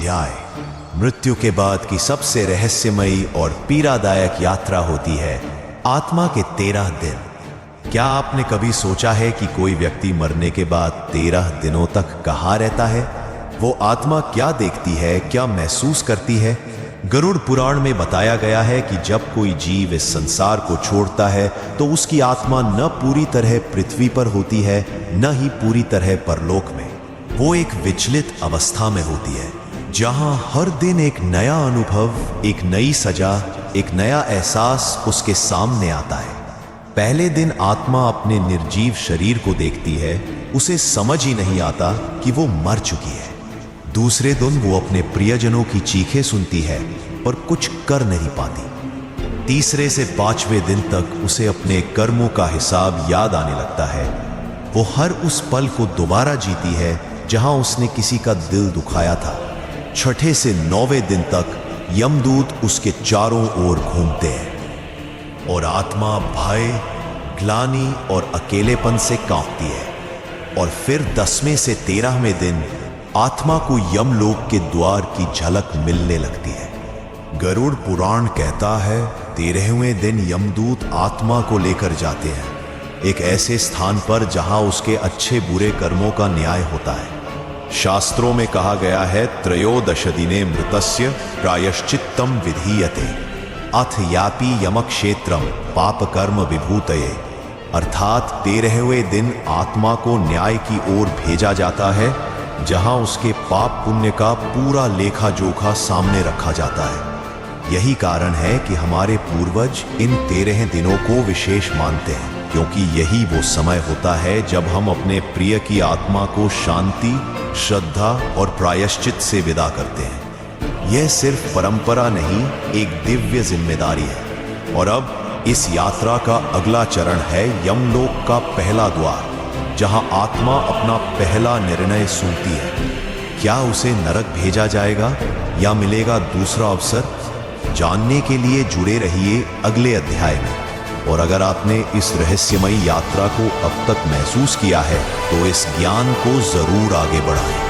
अध्याय मृत्यु के बाद की सबसे रहस्यमयी और पीड़ादायक यात्रा होती है आत्मा के 13 दिन। क्या आपने कभी सोचा है कि कोई व्यक्ति मरने के बाद 13 दिनों तक कहाँ रहता है? वो आत्मा क्या देखती है, क्या महसूस करती है? गरुड़ पुराण में बताया गया है कि जब कोई जीव इस संसार को छोड़ता है तो उसकी आत्मा न पूरी तरह पृथ्वी पर होती है, न ही पूरी तरह परलोक में। वो एक विचलित अवस्था में होती है जहां हर दिन एक नया अनुभव, एक नई सजा, एक नया एहसास उसके सामने आता है। पहले दिन आत्मा अपने निर्जीव शरीर को देखती है, उसे समझ ही नहीं आता कि वो मर चुकी है। दूसरे दिन वो अपने प्रियजनों की चीखें सुनती है और कुछ कर नहीं पाती। तीसरे से 5वें दिन तक उसे अपने कर्मों का हिसाब याद आने लगता है। वो हर उस पल को दोबारा जीती है जहां उसने किसी का दिल दुखाया था। छठे से 9वें दिन तक यमदूत उसके चारों ओर घूमते हैं और आत्मा भय, ग्लानि और अकेलेपन से कांपती है। और फिर 10वें से 13वें दिन आत्मा को यमलोक के द्वार की झलक मिलने लगती है। गरुड़ पुराण कहता है 13वें दिन यमदूत आत्मा को लेकर जाते हैं एक ऐसे स्थान पर जहां उसके अच्छे बुरे कर्मों का न्याय होता है। शास्त्रों में कहा गया है त्रयोदश दिने मृतस्य प्रायश्चित्तम विधीयते अथ यापि यमक्षेत्रम पाप कर्म विभूतये। अर्थात 13वें दिन आत्मा को न्याय की ओर भेजा जाता है जहां उसके पाप पुण्य का पूरा लेखा जोखा सामने रखा जाता है। यही कारण है कि हमारे पूर्वज इन 13 दिनों को विशेष मानते हैं, क्योंकि यही वो समय होता है जब हम अपने प्रिय की आत्मा को शांति, श्रद्धा और प्रायश्चित से विदा करते हैं। यह सिर्फ परंपरा नहीं, एक दिव्य जिम्मेदारी है। और अब इस यात्रा का अगला चरण है यमलोक का पहला द्वार, जहां आत्मा अपना पहला निर्णय सुनती है। क्या उसे नरक भेजा जाएगा या मिलेगा दूसरा अवसर? जानने के लिए जुड़े रहिए अगले अध्याय में। और अगर आपने इस रहस्यमयी यात्रा को अब तक महसूस किया है तो इस ज्ञान को जरूर आगे बढ़ाएं।